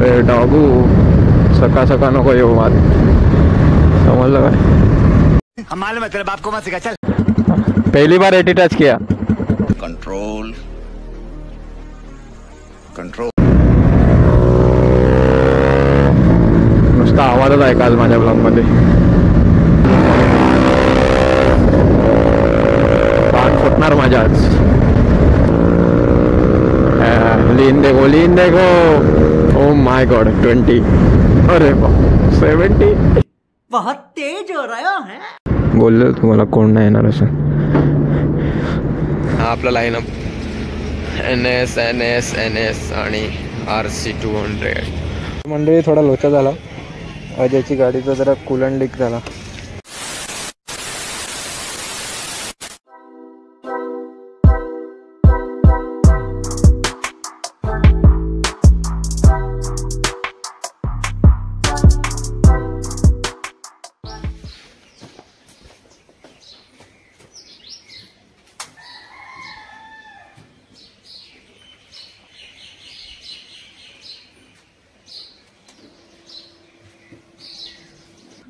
अरे डॉगू सका सका नको येऊ मात, समजलं काय? हम मालूम है तेरे बाप को मत सिखा, चल। पहली बार एटी टच किया। Control control. नुसता आवाजच ऐकाल माझ्या ब्लॉग मध्ये। पान फुटणार माझ्या आज। लीन देखो। Oh my God 20। अरे 70। बहुत तेज हो रहा है। बोललो तुम्हाला कोण नाही येणार असं। हा आपला लाईनअप NS NS NS आणि RC 200। मंडळी थोडा लोचा झाला, अजयची गाडीचा जरा कूलंट लीक झाला।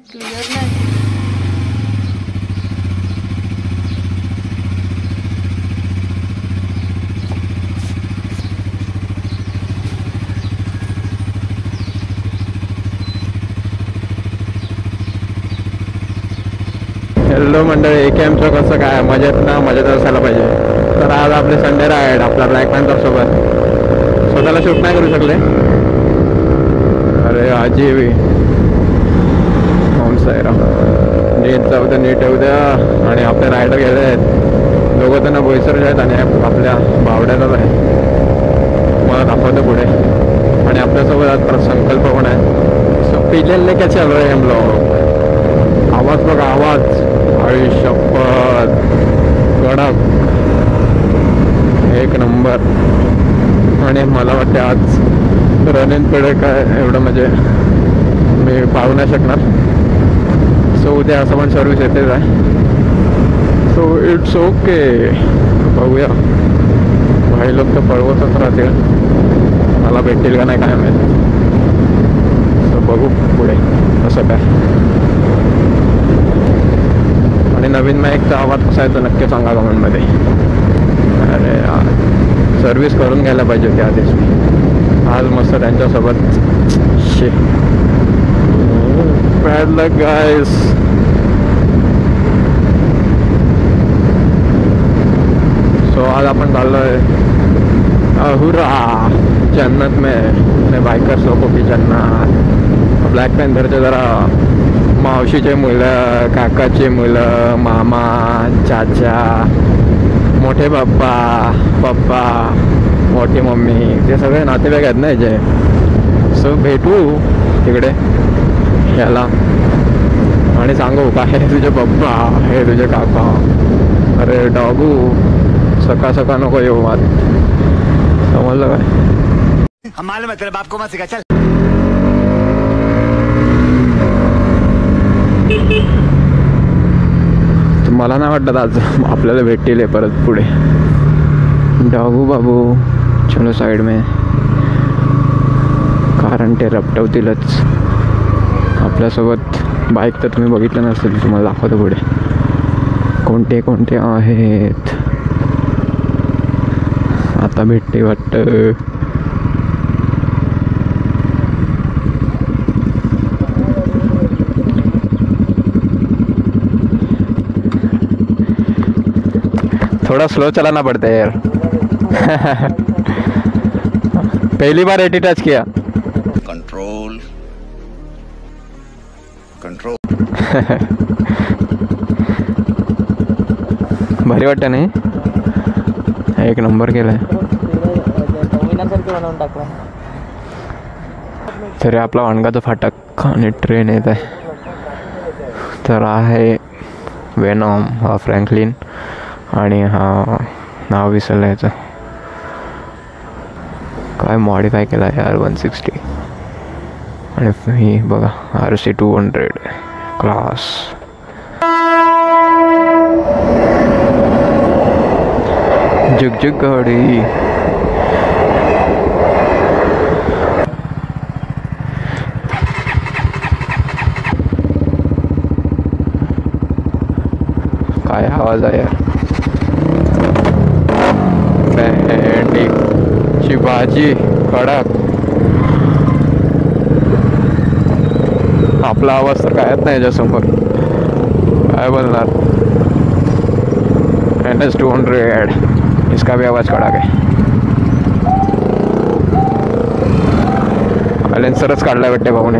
क्लियर नाही। हॅलो मंडळी, AKMचं कसं काय मजेत ना? मजेत असायला पाहिजे। तर आज आपले संडे राईड आपला ब्लॅक पॅन्थर सोबत। स्वतःला शूट नाही करू शकले। अरे आजी साईराम, नीट जाऊ द्या, नीट येऊ द्या। आणि आपले रायडर गेले आहेत, दोघं त्यांना बोईसर आहेत आणि आपल्या बावड्यालाच आहे। मला दाखवतं पुढे। आणि आपल्यासोबत आज संकल्प पण आहे। सो पिलेले क्या चालू आहे हम लोग। आवाज बघा, आवाज आयुष्यपत कडक एक नंबर। आणि मला वाटते आज रनिंग पुढे काय एवढं म्हणजे मी पाहू नाही शकणार। सो उद्या असं पण सर्विस येतेच आहे। सो इट्स ओके, बघूया। भाई लोक तर पळवतच राहतील, मला भेटतील का नाही काय माहिती। सो बघू पुढे कसं काय। आणि नवीन माईकचा आवाज कसा आहे तो नक्की सांगा कमेंटमध्ये। अरे सर्विस करून घ्यायला पाहिजे होती आधीच। आज मस्त त्यांच्यासोबत शे bad luck guys। सो आज आपण चाललोय अहुरा जन्नत में, अपने बाइकर्स लोगों की जन्नत। ब्लॅक पॅन्थरचे जरा मावशीचे मुलं, काकाचे मुलं, मामा, चाचा, मोठे पप्पा, पप्पा, मोठी मम्मी, ते सगळे नातेवाईक आहेत ना याचे। सो भेटू तिकडे याला आणि सांगू का हे तुझे पप्पा, हे तुझे काका। अरे डॉगू सका सका नको येऊ मात, समजलं काय? हम मालूम है तेरे बाप को मत सिखा, चल। मला नाही वाटत आज आपल्याला भेटतील परत पुढे। डॉगू बाबू चलो साइड में, कारण ते रपटवतीलच आपल्यासोबत। बाईक तर तुम्ही बघितलं नसेल, तुम्हाला दाखवतो पुढे कोणते कोणते आहेत। आता भेटते वाटतं। थोड़ा स्लो चलाना पड़ता है यार। पहली बार एटी टच किया। Control control. भारी वाटतं नाही? एक नंबर केलाय तरी आपला वाणगाचा फाटक आणि ट्रेन येत आहे। तर आहे वेनॉम, हा फ्रँकलिन आणि हा नाव विसरलं याचं, काय मॉडिफाय केला आहे यार 160। आणि ही बघा RC 200 क्लास। जुग जुग गाडी। काय आवाज आहे यार. भेंडीची भाजी कडक. आपला आवाज तर कायच नाही याच्यासमोर. काय बोलणार. NS 200 इसका भी आवाज कडक आहे. लेन्सरच काढलाय वाटते भाऊने.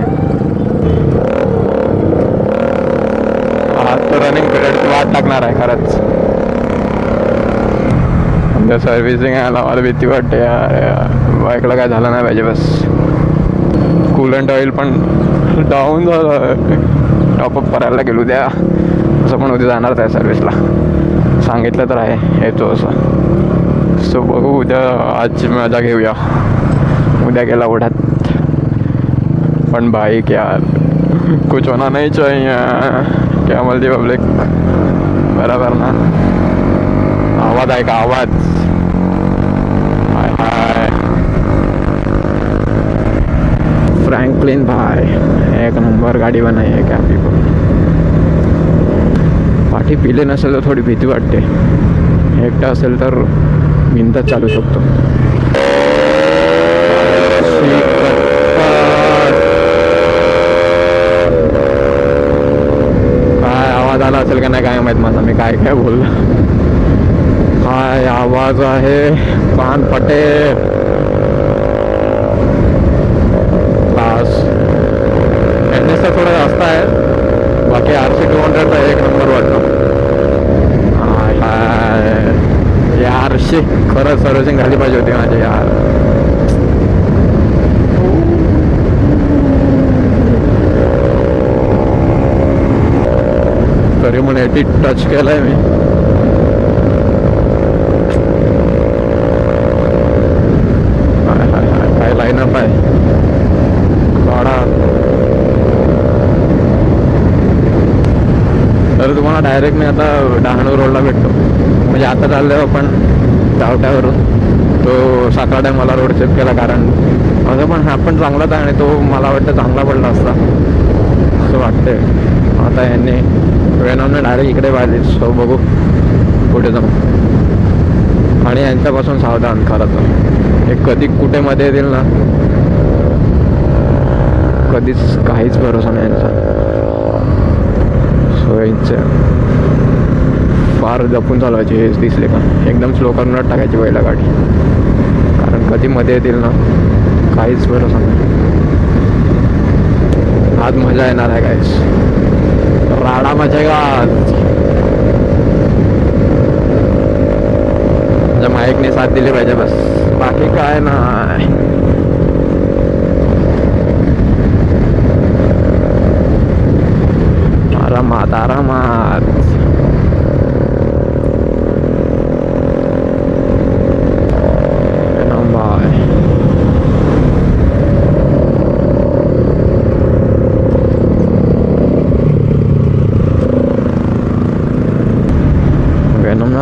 आज तर रनिंग पिरियड वाट टाकणार आहे खरंच. आमच्या सर्व्हिसिंग आहे मला भीती वाटते यार. बाईकला काय झालं नाही पाहिजे बस. कूलंट ऑइल पण डाऊन झालं. टॉपअप करायला गेलो द्या. असं पण उद्या जाणार त्या सर्व्हिसला. सांगितलं तर आहे येतो असं. सो बघू उद्या. आजची मजा घेऊया. उद्या गेला ओढ्यात. पण बाईक यार कुछ होना नहीं चाहिए. क्या बोलती पब्लिक. बराबर ना. आवाज आहे का आवाज. हाय हाय फ्रँकलिन भाई एक नंबर गाडी बनाई है क्या पीपल. पाठी पिले नसेल तर थोडी भीती वाटते. एकटा असेल तर बिनधास्त चालू शकतो. काय आवाज आला असेल का नाही काय माहित माझा. मी काय काय बोललो. काय आवाज आहे. कान फटे. क्लास NS थोडा जास्त आहे. बाकी RC 200 तर एक नंबर वाटतो. यार खरंच सर्व्हिसिंग झाली पाहिजे होती माझी यार. तरी म्हणून 80 टच केलाय मी. काय लाईनअप आहे. गाडा तर तुम्हाला डायरेक्ट मी आता डहाणू रोडला भेटतो. म्हणजे आता चाललो आपण चावट्यावरून. तो साखरा डॅमला रोड चेक केला कारण माझं पण हा पण चांगलाच आहे. आणि तो मला वाटतं चांगला पडला असता असं वाटतंय. आता यांनी वेणाने डायरेक्ट इकडे पाहिजे. सो बघू पुढे जाऊ. आणि यांच्यापासून सावधान खरं तर. हे कधी कुठे मध्ये येतील ना. कधीच काहीच भरोसा नाही यांचा. सो यांचं फार जपून चालवायची. हेच दिसले का एकदम स्लो करूनच टाकायची पहिला गाडी. कारण कधी मध्ये येतील ना काहीच भरोसा नाही. आज मजा येणार आहे गाईस. राडा मचेगा आज. माझ्या माईकने साथ दिली पाहिजे बस. बाकी काय नाही. आरामात आरामात.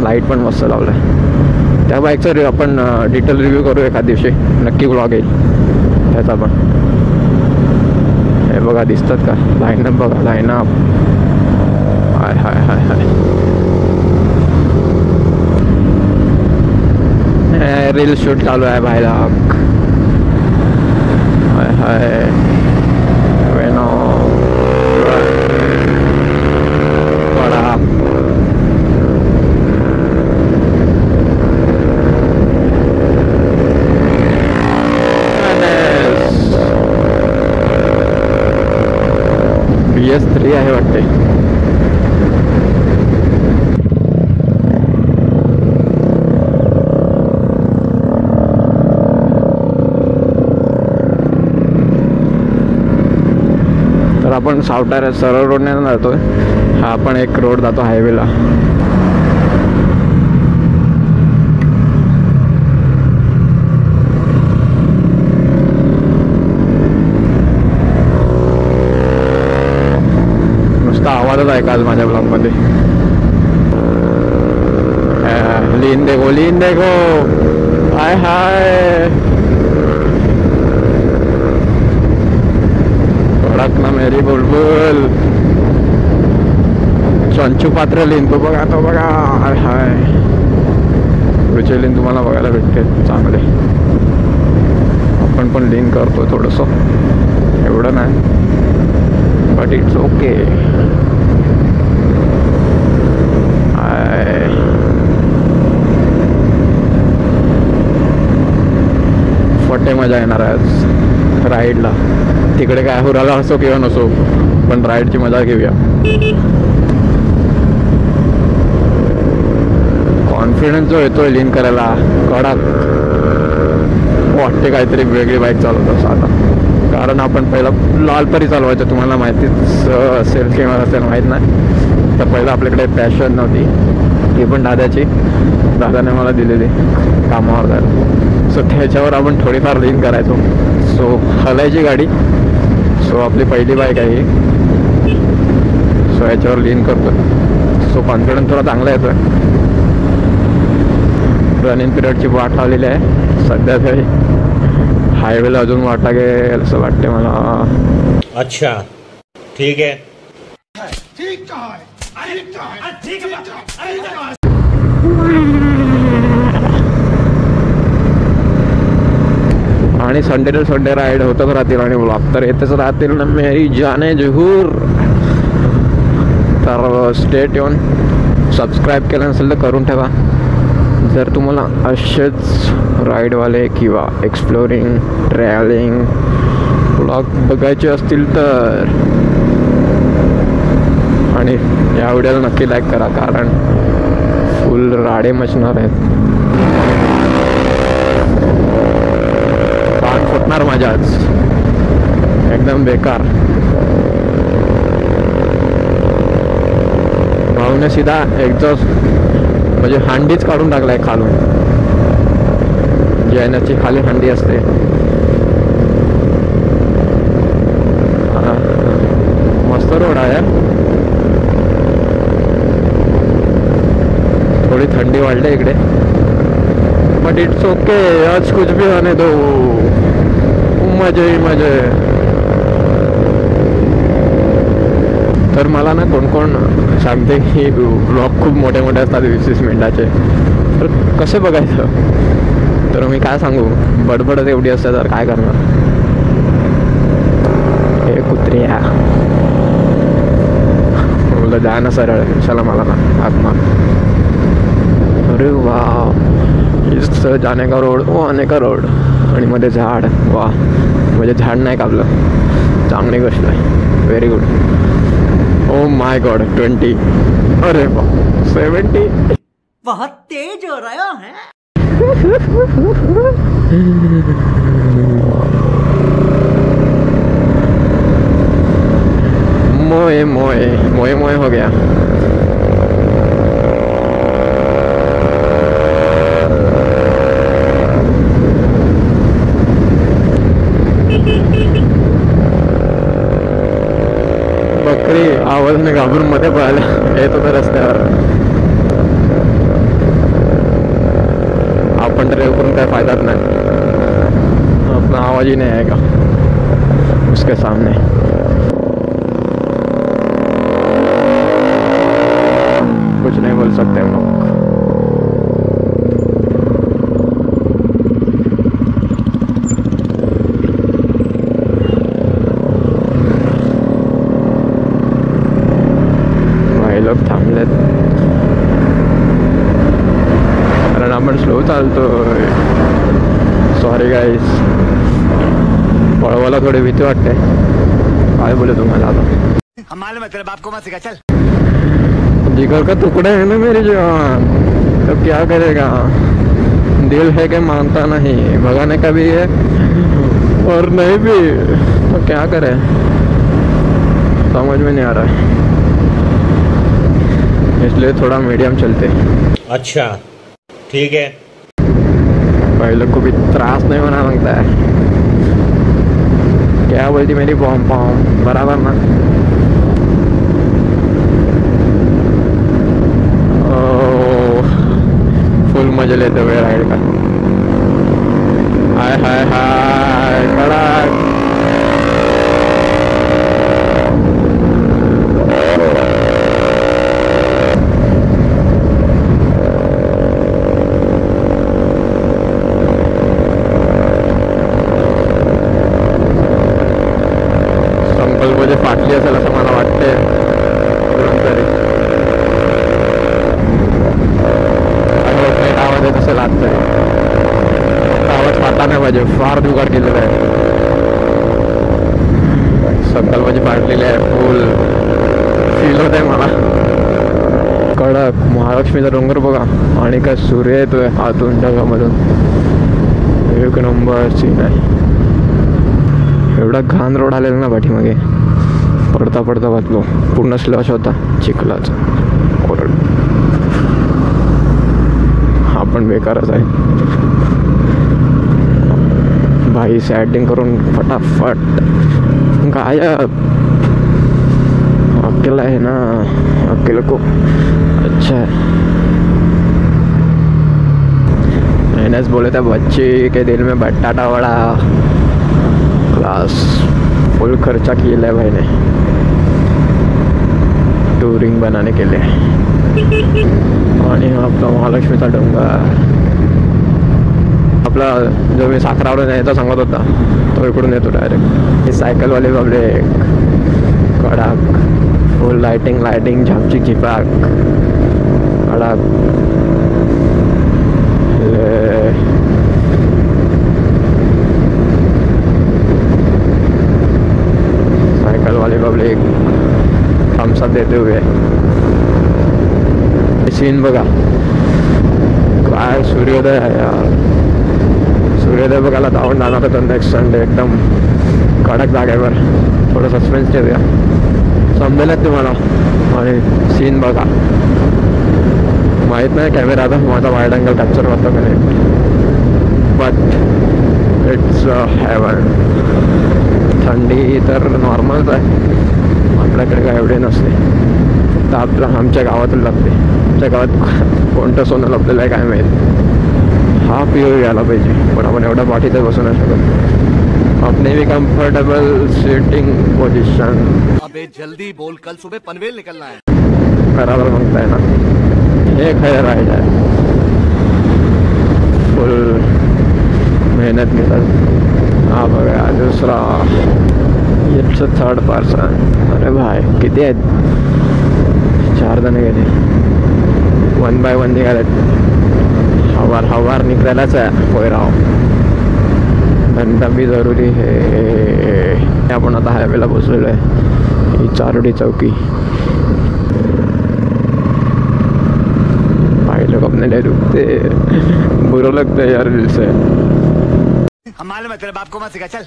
लाईट पण मस्त लावलं आहे. त्या बाईकचा आपण डिटेल रिव्ह्यू करू एखाद दिवशी. नक्की ब्लॉग येईल त्याचा पण. हे बघा दिसतात का लाईनअप. बघा लाईनअप. हाय हाय हाय हाय. रील शूट चालू आहे बाहेर. हाय हाय वेनो बडा. BS3 आहे वाटते. तर आपण सावटार सरळ रोडने जातोय. हा आपण एक रोड जातो हायवेला. आवाजच आहे का आज माझ्या ब्लॉगमध्ये. लीन देखो. हाय हाय धड़क ना मेरी बुलबुल. संचू पात्र लिहिन तो बघा, तो बघा. हाय पुढचे लिहिन तुम्हाला बघायला भेटते चांगले. आपण पण लिहिन करतो थोडंसं, एवढं नाही बट इट्स ओके. फटे मजा येणार आहे आज राईडला. तिकडे काय हुराला असो किंवा नसो, पण राईडची मजा घेऊया. कॉन्फिडन्स जो येतोय लिन करायला कडा वाटते काहीतरी वेगळी बाईक चालवत असं आता. कारण आपण पहिला लालपरी चालवायचं, तुम्हाला माहितीच असेल किंवा असेल माहीत नाही. तर पहिलं आपल्याकडे पॅशन नव्हती, ती पण दादाने मला दिलेली कामावर जायला. सो त्याच्यावर आपण थोडीफार लिन करायचो. सो हलायची गाडी. सो आपली पहिली बाईक आहे ही. सो याच्यावर लिन करतो. सो कॉन्फिडन्स थोडा चांगला येतो आहे. रनिंग पिरियडची वाट लावलेली आहे सध्या तरी. हायवेला अजून वाट लागेल असं वाटते मला. अच्छा ठीक है. आणि संडे टू संडे राईड होतच राहतील आणि ब्लॉग तर येतच राहतील ना मेरी जाने जहूर. तर स्टेट येऊन सबस्क्राईब केलं नसेल तर करून ठेवा. जर तुम्हाला असेच राईडवाले किंवा एक्सप्लोरिंग ट्रॅव्हलिंग ब्लॉग बघायचे असतील तर, आणि या व्हिडिओला नक्की लाईक करा कारण फुल राडे मचणार आहेत. कान फुटणार माझ्या आज एकदम बेकार. भाऊने सीधा एक्झॉस्ट म्हणजे हांडीच काढून टाकलाय खालून. जैनाची खाली हांडी असते. मस्त रोड आहे. थोडी थंडी वाढली इकडे बट इट्स ओके. आज कुछ भी होने दो, मजे ही मजे. तर मला ना कोण कोण सांगते की ब्लॉग खूप मोठे मोठे असतात 20-20 मिनिटाचे, तर कसे बघायचं. तर मी काय सांगू, बडबडच एवढी असते तर काय करणार. हे कुत्र्या बोललं जा ना सरळ, चला मला ना हाक मार. अरे वा, इस जाने का रोड वो आने का रोड आणि मध्ये झाड. वा म्हणजे झाड नाही कापलं, चांगली गोष्ट आहे. Very good. Oh my God 20. अरे बा 70. बहुत तेज हो रहा है. मोए मोए मोए मोए हो गया. बकरी आवाजने घाबरून मध्ये पळाला येत होता रस्त्यावर. आपण ड्राइव करून काय फायदाच नाही. अपना आवाज ही नहीं आएगा उसके सामने. कुछ नहीं बोल सकते हम लोग. लोग थांबलेत कारण आपण स्लो चालतो. सॉरी गाईज, पळवायला थोडी भीती वाटते. काय बोलू तुम्हाला आता. मालूम है तेरे बाप को मत सिखा. चल. जिगर का टुकड़ा है ना मेरी जान, तो क्या करेगा. दिल है कि मानता नहीं, भगाने का भी है और नहीं भी, तो क्या करे समझ में नहीं आ रहा है. इसलिए थोड़ा मीडियम चलते. अच्छा ठीक है. भाई लोग को भी त्रास नहीं होना मांगता है. क्या बोलती मेरी पॉम पॉम, बराबर ना. फुल मजा लेते हुए राइड का. हाय हाय हाय कड़क. पाहिजे, फार जुगाड केलेला आहे. सकल माझी पाडलेली आहे, फुल फील होत आहे मला. कडक महालक्ष्मीचा डोंगर बघा आणि काय सूर्य येतोय आतून ढगामधून. एक नंबर सीन आहे. एवढा घाण रोड आलेला ना पाठीमागे, पडता पडता वाचलो. पूर्ण स्लश होता चिखलाचा. कोरड हा पण बेकारच आहे. भाई सॅटिंग करून फटाफट गायब. अकेला है ना, अकेले को अच्छा है. मैंने बोले थे बच्चे के दिल में बटाटा वड़ा. क्लास फुल खर्चा किया है भाई ने टूरिंग बनाने के लिए. आणि हा आपला महालक्ष्मीचा डोंगर. आपला जो मी साखरावरून यायचा सांगत होता तो इकडून येतो डायरेक्ट. ही सायकलवाले बाबले कडक फुल लाइटिंग लाइटिंग झापचिक झिपाक कडक. साइकिल वाले पब्लिक थम्स अप देते हुए सीन बघा. काय सूर्योदय आहे यार. सूर्योदय बघायला धावून जाणार होतं नेक्स्ट संडे एकदम कडक जागेवर. थोडं सस्पेन्स ठेवूया, समजेलच तुम्हाला. आणि सीन बघा. माहीत नाही कॅमेरा आता माझा वाईड अँगल कॅप्चर होतो का नाही, बट इट्स हेवन. थंडी तर नॉर्मलच आहे आपल्याकडे, काय एवढे नसते. तर आपलं आमच्या गावातून लागते. आमच्या गावात कोणतं सोनं लपलेलं आहे काय माहीत. हा पिओ घ्यायला पाहिजे, पण आपण एवढ्या पाठीत बसू नाही शकत. अपने भी कंफर्टेबल सीटिंग पोजिशन. अबे जल्दी बोल, कल सुबह पनवेल निकलना है. बराबर मागताय ना. एक है राइड आहे, फुल मेहनत घेतात. हा बघा दुसरा, इट्स थर्ड पर्सन. अरे भाई किती आहेत, 4 जण गेले. 1 बाय 1 निघालेत. हवार निघायलाच आहे कोयराव. धंदा भी जरुरी है. आपण आता हायवेला पोचलेलो आहे. ही चारोडी चौकी. भाई लोग अपने लिए रुकते, बुरा लगता है यार दिल से. हम मालूम है तेरे बाप को मत सिखा, चल.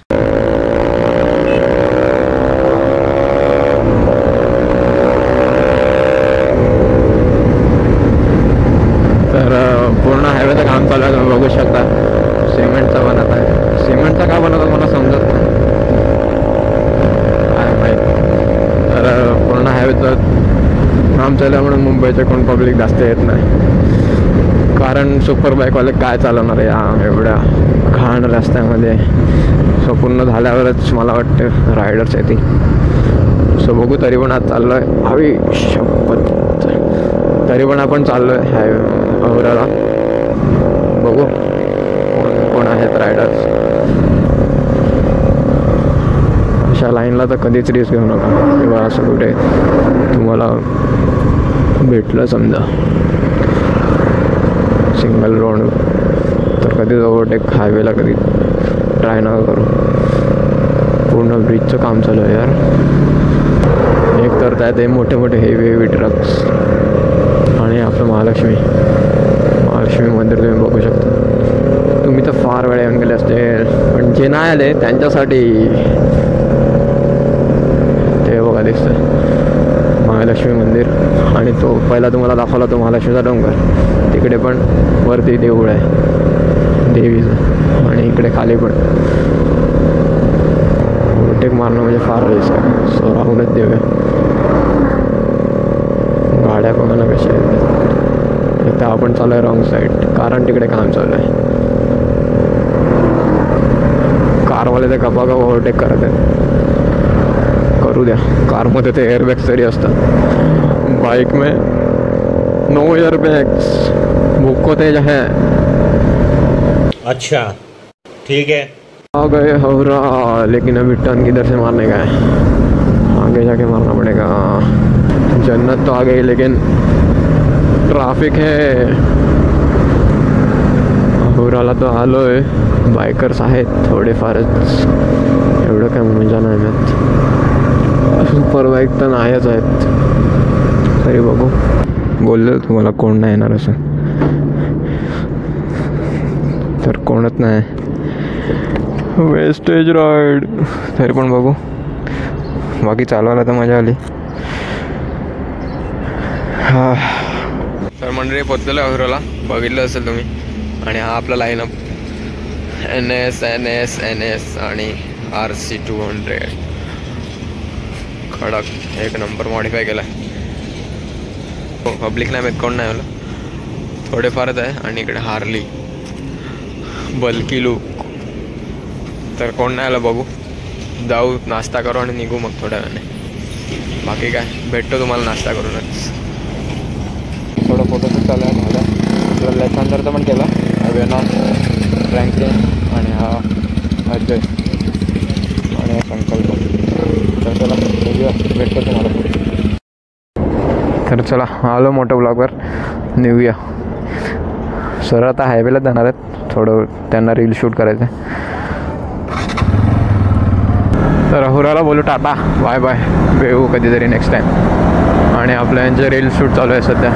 तर पूर्ण हायवेचं काम चालू आहे, तुम्ही बघू शकता. सिमेंटचा बनत आहे. सिमेंटचा का बनवतात मला समजत नाही, काय माहीत. तर पूर्ण हायवेचं काम चालू आहे म्हणून मुंबईचे कोण पब्लिक जास्त येत नाही. कारण सुपर बाईकवाले काय चालवणार आहे या एवढ्या घाण रस्त्यामध्ये. सो पूर्ण झाल्यावरच मला वाटतं रायडर्स येतील. सो बघू. तरी पण आज चाललो आहे हवी शपथ. तरी पण आपण चाललो आहे हायवे औराला. बघू कोण आहेत रायडर्स. अशा लाईनला तर कधीच रिस्क घेऊ नका किंवा असं कुठे तुम्हाला भेटलं समजा सिंगल रोड तर कधीच ओव्हरटेक हायवेला कधी ट्राय नका करू. पूर्ण ब्रिजचं काम चालू आहे यार. एक तर त्यात हे मोठे मोठे हेवी ट्रक्स. आणि आपलं महालक्ष्मी मंदिर तुम्ही बघू शकता. तुम्ही तर फार वेळा येऊन गेले असते, पण जे नाही आले त्यांच्यासाठी ते बघा दिसतं महालक्ष्मी मंदिर. आणि तो पहिला तुम्हाला दाखवला तो महालक्ष्मीचा डोंगर. तिकडे पण वरती देऊळ आहे देवीचं, आणि इकडे खाली पण. ओव्हरटेक मारणं म्हणजे फार रिस्क आहे. सो राहूनच देऊया. गाड्या बघा ना कशा आहेत. इथं आपण चालू आहे रॉंग साईड, कारण तिकडे काम चालू आहे. कारवाले ते गपा ओव्हरटेक करत आहेत. करू द्या. कारमध्ये ते एअरबॅग्स तरी असतात. बाइक में नो एयरबैग्स. मुझको तेज है. अच्छा ठीक है. आ गए हौरा, लेकिन अभी टर्न किधर से मारने का है, आगे जाके मारना पड़ेगा. जन्नत तो आ गई लेकिन ट्रैफिक है. हुराला तो आलो आहे. बायकर्स आहेत थोडेफारच, एवढं काय मजा नाही मिळत. सुपर बाईक तर नाहीच आहेत, तरी बघू. बोललो तुम्हाला कोण नाही येणार असं, तर कोणच नाही. वेस्टेज राईड तरी पण बघू. बाकी चालवायला तर मजा आली. तर मंडळी पोचलेलं आहे हुराला, बघितलं असेल तुम्ही. आणि हा आपला लाईनअप NS NS NS आणि RC 200 खडक एक नंबर मॉडिफाय केला. पब्लिक नाही माहीत, कोण नाही आलं, थोडेफारच आहे. आणि इकडे हार्ली बल्की लुक, तर कोण नाही आलं. बघू, जाऊ नाश्ता करू आणि निघू मग थोड्या वेळाने. बाकी काय, भेटतो तुम्हाला नाश्ता करूनच. थोडं फोटोशूट चालू आहे माझा. आपला लेफ्ट पण केला, वेनॉन, फ्रँकलिन आणि हा अजय आणि हा संकल्प. तर चला निघूया, भेटतो तुम्हाला पुढे. तर चला आलो मोठं ब्लॉगवर, निघूया. सर आता हायवेला जाणार आहेत, थोडं त्यांना रील शूट करायचं आहे. तर हुराला बोलू टाटा, बाय बाय, भेटू कधीतरी नेक्स्ट टाईम. आणि आपल्या यांचे रील शूट चालू आहे सध्या.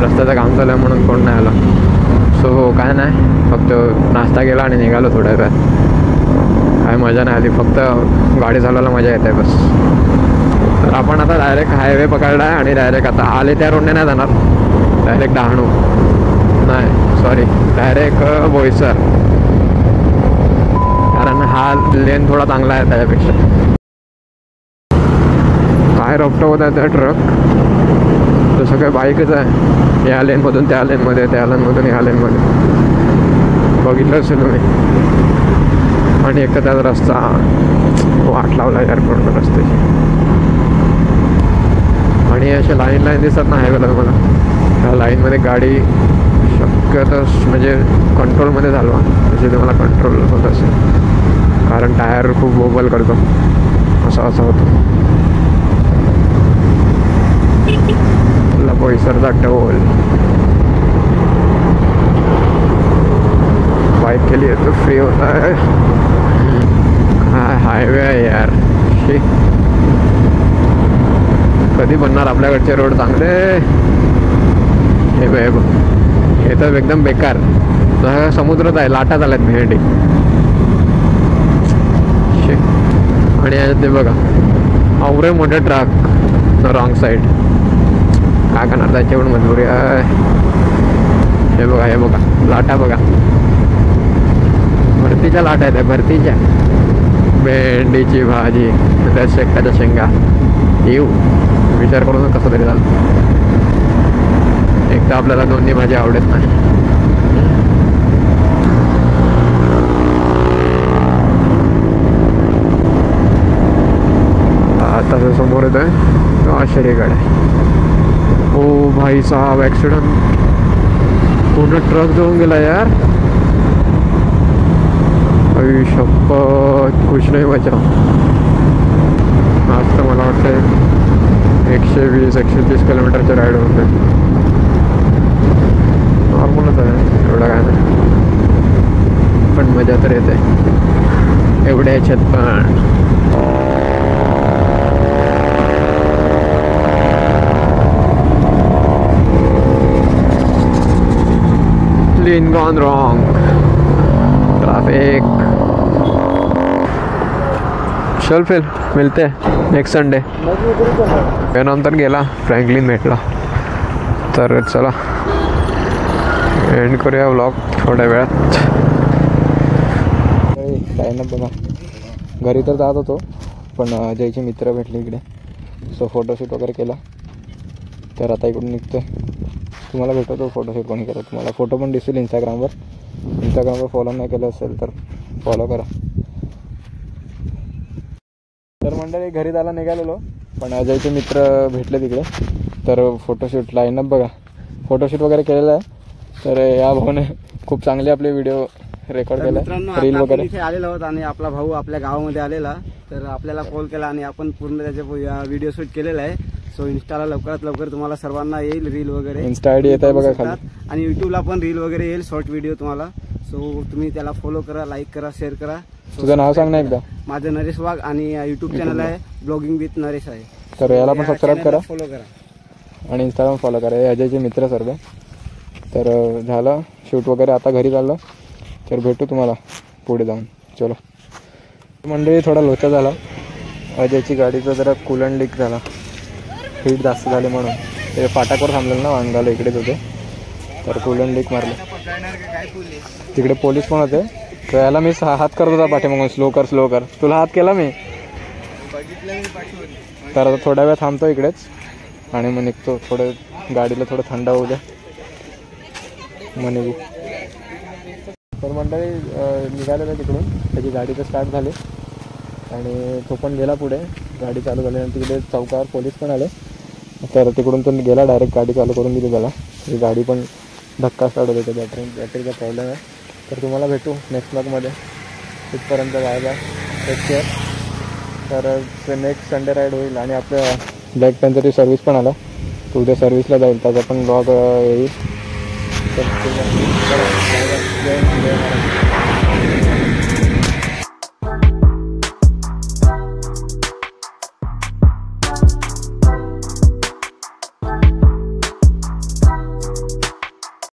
रस्त्याचं काम चालू आहे म्हणून कोण नाही आलं. सो काय नाही, फक्त नाश्ता केला आणि निघालो थोड्या वेळात. काय मजा नाही आली, फक्त गाडी चालवायला मजा येते बस. तर आपण आता डायरेक्ट हायवे पकडला आहे आणि डायरेक्ट आता आले त्या रोडने नाही जाणार, डायरेक्ट डहाणू नाही, सॉरी, डायरेक्ट बोईसर. कारण हा लेन थोडा चांगला आहे त्याच्यापेक्षा. काय रफ्ट होत आहे त्या ट्रक, तसं काय बाईकच आहे. या लेनमधून त्या लेनमध्ये, त्या लेनमधून या लेनमध्ये, बघितलं असेल तुम्ही. आणि एक तर त्याचा रस्ता वाट लावला यार पूर्ण रस्त्याची. आणि अशा लाईन दिसत नाही हायवेला मला. ह्या लाईनमध्ये गाडी शक्यतो म्हणजे कंट्रोलमध्ये चालवा, म्हणजे तुम्हाला कंट्रोल होत असेल. कारण टायर खूप बोबल करतो, असं होतं. बोईसरचा टोल बाईक के लिए तो फ्री होता है. हायवे आहे यार, कधी बनणार आपल्याकडचे रोड चांगले. हे तर एकदम बेकार. समुद्रात आहे, लाटा झाल्यात भेंडी. आणि याच्यात ते बघा आवरे मोठे ट्रक रॉंग साईड. काय करणार, त्याच्याकडून मजबुरी आहे. हे बघा लाटा बघा, भरतीच्या लाटा आहेत, भरतीच्या. भेंडीची भाजी, त्या शेकाच्या शेंगा, येऊ विचार करून कसं तरी झालं. एक तर आपल्याला दोन्ही भाजी आवडत नाही. आता समोर येत आहे तो आश्चर्यगड आहे. ओ भाई साहब, ॲक्सिडेंट, पूर्ण ट्रक जाऊन गेला यार. आई शपथ, खुश नाही बचा. आज तर मला वाटतं 120-130 किलोमीटरचे राईड होते. नॉर्मलच आहे, एवढं काय नाही, पण मजा तर येते एवढ्या ह्याच्यात पण. Lane gone wrong. ट्रैफिक. चल फिर मिलते हैं नेक्स्ट संडे. त्यानंतर गेला फ्रँकलिन भेटला. तर चला एंड करूया व्लॉग थोड्या वेळात. लाईनअप बघा. घरी तर जात होतो पण अजयचे मित्र भेटले इकडे, सो फोटोशूट वगैरे केला. तर आता इकडून निघतोय. तुम्हाला भेटतो फोटोशूट कोणी केला, तुम्हाला फोटो पण दिसेल इंस्टाग्रामवर फॉलो नाही केलं असेल तर फॉलो करा. तर मंडळी घरी जायला निघालेलो पण अजयचे मित्र भेटले तिकडे. तर फोटोशूट लाईनअप बघा, फोटोशूट वगैरे केलेलं आहे. तर या भाऊने खूप चांगले आपले व्हिडिओ रेकॉर्ड केला, रील आपण वगैरे. इथे आलेलो आहोत आणि आपला भाऊ आपल्या गावामध्ये आलेला, तर आपल्याला कॉल केला आणि आपण पूर्ण त्याचे व्हिडिओ शूट केलेला आहे. सो इन्स्टाला लवकरात लवकर तुम्हाला सर्वांना येईल रील वगैरे. इन्स्टा आयडी येत आहे बघा खाली, आणि युट्यूबला पण रील वगैरे येईल, शॉर्ट व्हिडिओ तुम्हाला. सो तुम्ही त्याला फॉलो करा, लाईक करा, शेअर करा. तुझं नाव सांग ना एकदा. माझं नरेश वाघ आणि युट्यूब चॅनल आहे ब्लॉगिंग विथ नरेश आहे. तर याला पण सबस्क्राईब करा, फॉलो करा आणि इंस्टाग्राम फॉलो करा. हे अजयचे मित्र सर्व. तर झालं शूट वगैरे, आता घरी चाललो. तर भेटू तुम्हाला पुढे जाऊन. चलो मंडळी, थोडा लोचा झाला. अजयची गाडीचा जरा कूलन लीक झाला, हीट जास्त झाली म्हणून. ते फाटाकवर थांबलेलं ना, वांगाला इकडेच होते, तर कूलन लीक मारलं. तिकडे पोलीस पण होते, तर याला मी हात करत होता पाठीमागून, स्लो कर स्लो कर. तुला हात केला मी. तर आता थोड्या वेळ थांबतो इकडेच आणि मग निघतो. थोडं गाडीला थोडं थंड होऊ द्या, मग निघू. तर मंडळी निघालेलं तिकडून, त्याची गाडी तर स्टार्ट झाली आणि तो पण गेला पुढे. गाडी चालू झाल्यानंतर तिकडे चौकावर पोलीस पण आले, तर तिकडून तो गेला डायरेक्ट. गाडी चालू करून दिली त्याला. ही गाडी पण धक्का स्टार्ट होते, बॅटरीचा प्रॉब्लेम आहे. तर तुम्हाला भेटू नेक्स्ट ब्लॉगमध्ये. तिथपर्यंत जायला टेक केअर. तर नेक्स्ट संडे राईड होईल आणि आपल्या ब्लॅक पॅन्थरची सर्व्हिस पण आला, तो उद्या सर्व्हिसला जाईल, त्याचा पण ब्लॉग येईल. तर